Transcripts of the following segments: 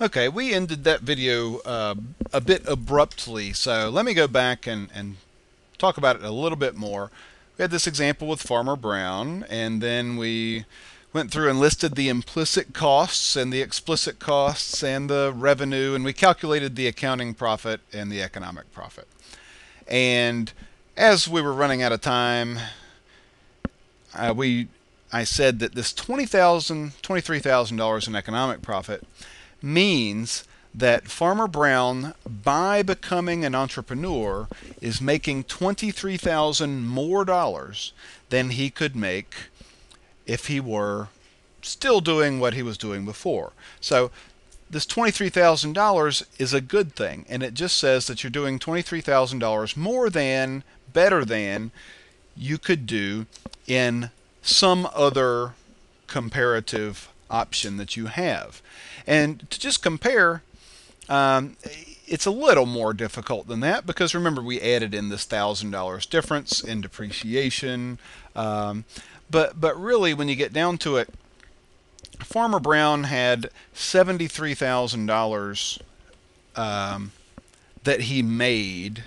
Okay, we ended that video a bit abruptly, so let me go back and talk about it a little bit more. We had this example with Farmer Brown, and then we went through and listed the implicit costs and the explicit costs and the revenue, and we calculated the accounting profit and the economic profit. And as we were running out of time, we I said that this $23,000 in economic profit means that Farmer Brown, by becoming an entrepreneur, is making 23,000 more dollars than he could make if he were still doing what he was doing before. So this $23,000 is a good thing, and it just says that you're doing $23,000 more than, better than you could do in some other comparative option that you have. And to just compare, um, it's a little more difficult than that because remember we added in this $1,000 difference in depreciation. But really, when you get down to it, Farmer Brown had $73,000 that he made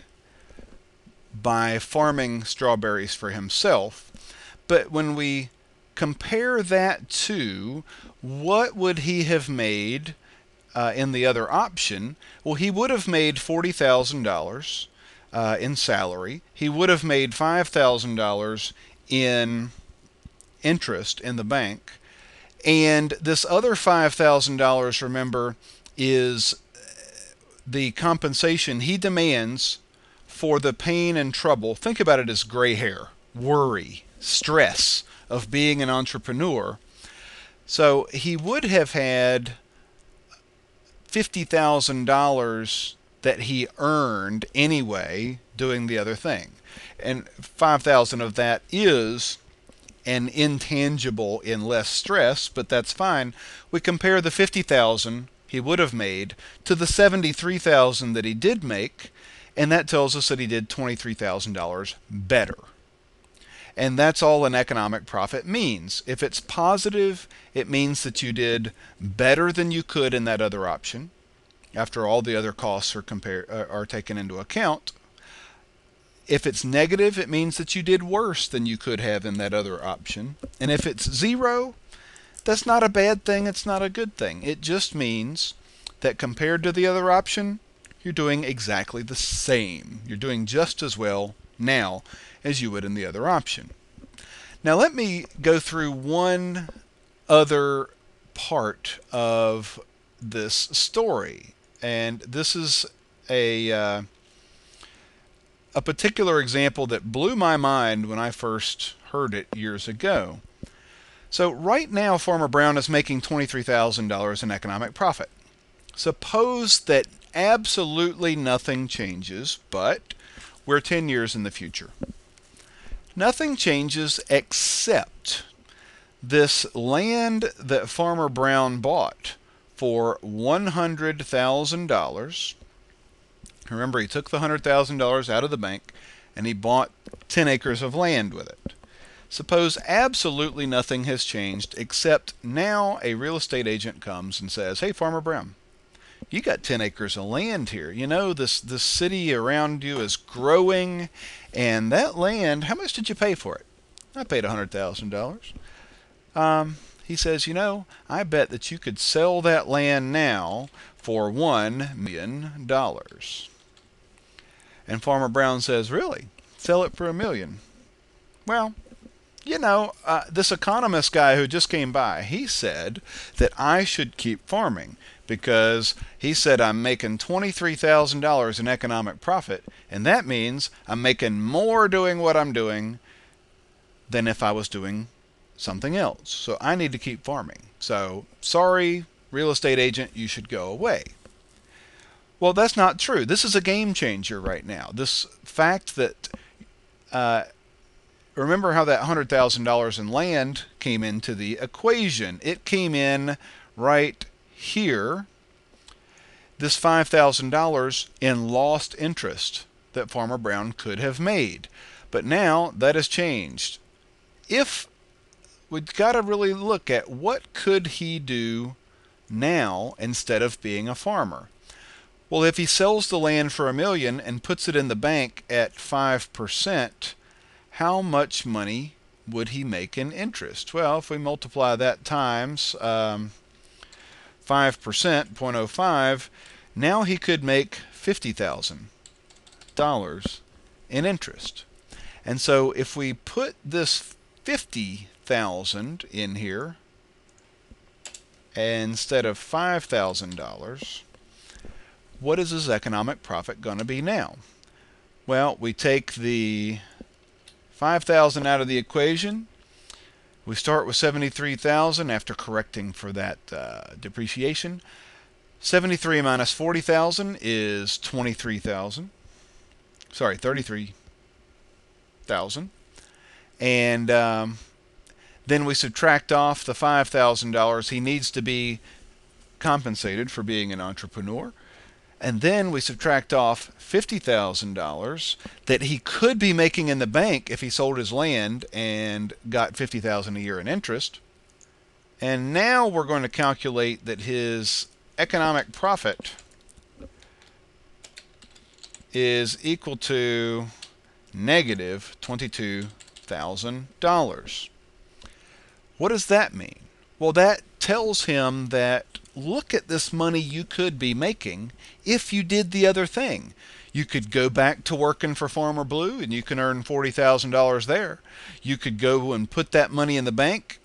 by farming strawberries for himself. But when we compare that to what would he have made in the other option, well, he would have made $40,000 in salary. He would have made $5,000 in interest in the bank. And this other $5,000, remember, is the compensation he demands for the pain and trouble. Think about it as gray hair, worry, stress of being an entrepreneur. So he would have had $50,000 that he earned anyway doing the other thing. And 5,000 of that is an intangible in less stress, but that's fine. We compare the 50,000 he would have made to the 73,000 that he did make, and that tells us that he did $23,000 better. And that's all an economic profit means. If it's positive, it means that you did better than you could in that other option, after all the other costs are taken into account. If it's negative, it means that you did worse than you could have in that other option. And if it's zero, that's not a bad thing, it's not a good thing. It just means that compared to the other option, you're doing exactly the same. You're doing just as well now as you would in the other option. Now let me go through one other part of this story, and this is a a particular example that blew my mind when I first heard it years ago. So right now Farmer Brown is making $23,000 in economic profit. Suppose that absolutely nothing changes, but we're 10 years in the future. Nothing changes except this land that Farmer Brown bought for $100,000. Remember, he took the $100,000 out of the bank and he bought 10 acres of land with it. Suppose absolutely nothing has changed except now a real estate agent comes and says, "Hey, Farmer Brown, you got 10 acres of land here. You know, this city around you is growing, and that land, how much did you pay for it?" "I paid $100,000. He says, "You know, I bet that you could sell that land now for $1 million. And Farmer Brown says, "Really? Sell it for $1 million?" Well, this economist guy who just came by, he said that I should keep farming because he said I'm making $23,000 in economic profit, and that means I'm making more doing what I'm doing than if I was doing something else. So I need to keep farming. So, sorry, real estate agent, you should go away. Well, that's not true. This is a game changer right now. This fact that uh, remember how that $100,000 in land came into the equation. It came in right here, this $5,000 in lost interest that Farmer Brown could have made. But now that has changed. If we've got to really look at what could he do now instead of being a farmer? Well, if he sells the land for $1 million and puts it in the bank at 5%, how much money would he make in interest? Well, if we multiply that times 5%, 0.05, now he could make $50,000 in interest. And so if we put this 50,000 in here instead of $5,000, what is his economic profit going to be now? Well, we take the 5,000 out of the equation. We start with 73,000 after correcting for that depreciation. 73 minus 40,000 is 23,000. Sorry, 33,000. And then we subtract off the $5,000 he needs to be compensated for being an entrepreneur. And then we subtract off $50,000 that he could be making in the bank if he sold his land and got $50,000 a year in interest. And now we're going to calculate that his economic profit is equal to negative $22,000. What does that mean? Well, that tells him that look at this money you could be making if you did the other thing. You could go back to working for Farmer Blue and you can earn $40,000 there. You could go and put that money in the bank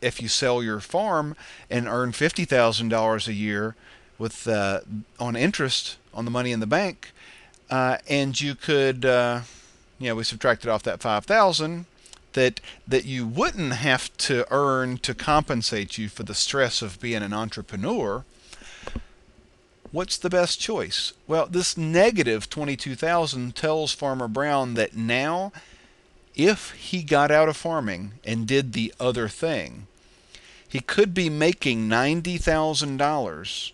if you sell your farm and earn $50,000 a year with on interest on the money in the bank. And you could, we subtracted off that $5,000 that you wouldn't have to earn to compensate you for the stress of being an entrepreneur. What's the best choice? Well, this negative 22,000 tells Farmer Brown that now, if he got out of farming and did the other thing, he could be making $90,000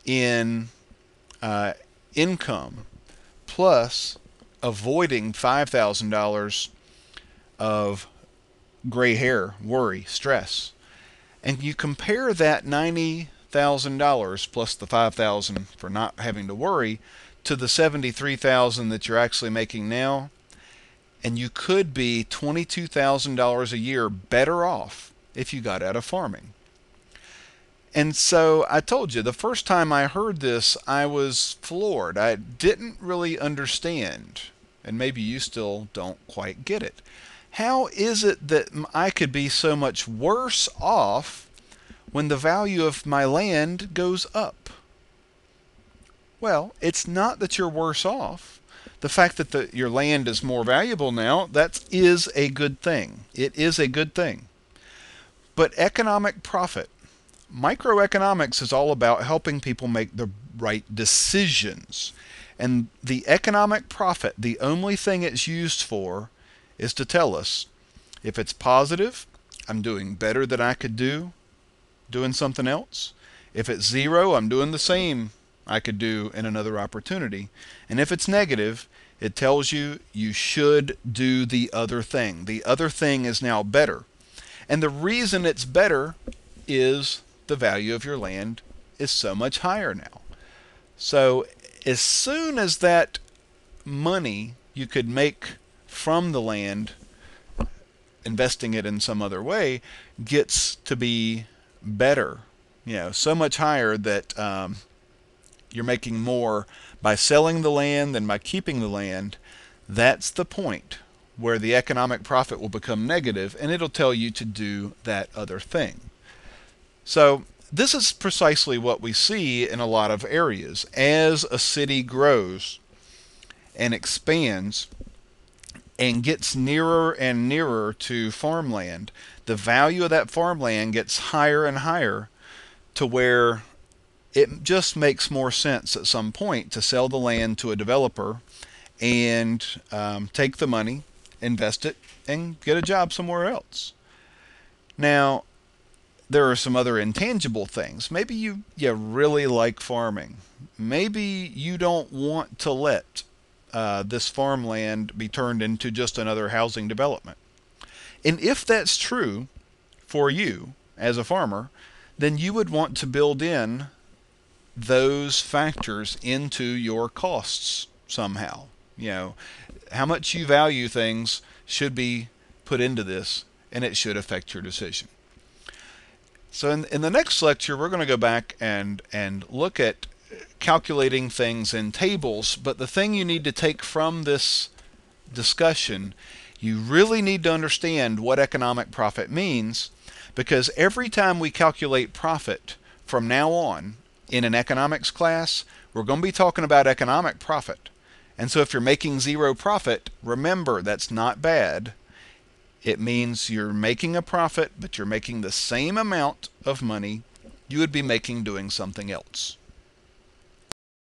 in income, plus avoiding $5,000 of gray hair, worry, stress. And you compare that $90,000 plus the $5,000 for not having to worry to the $73,000 that you're actually making now, and you could be $22,000 a year better off if you got out of farming. And so I told you, the first time I heard this, I was floored. I didn't really understand, and maybe you still don't quite get it. How is it that I could be so much worse off when the value of my land goes up? Well, it's not that you're worse off. The fact that your land is more valuable now, that is a good thing. It is a good thing. But economic profit, microeconomics is all about helping people make the right decisions. And the economic profit, the only thing it's used for is to tell us if it's positive, I'm doing better than I could do doing something else. If it's zero, I'm doing the same I could do in another opportunity. And if it's negative, it tells you you should do the other thing. The other thing is now better. And the reason it's better is the value of your land is so much higher now. So as soon as that money you could make from the land, investing it in some other way, gets to be better, so much higher that you're making more by selling the land than by keeping the land, that's the point where the economic profit will become negative, and it'll tell you to do that other thing. So this is precisely what we see in a lot of areas. As a city grows and expands and gets nearer and nearer to farmland, the value of that farmland gets higher and higher to where it just makes more sense at some point to sell the land to a developer and take the money, invest it, and get a job somewhere else. Now, there are some other intangible things. Maybe you really like farming. Maybe you don't want to let this farmland be turned into just another housing development. And if that's true for you as a farmer, then you would want to build in those factors into your costs somehow. You know, how much you value things should be put into this, and it should affect your decision. So in the next lecture, we're going to go back and look at calculating things in tables. But the thing you need to take from this discussion, you really need to understand what economic profit means, because every time we calculate profit from now on in an economics class, we're going to be talking about economic profit. And so if you're making zero profit, remember that's not bad. It means you're making a profit, but you're making the same amount of money you would be making doing something else.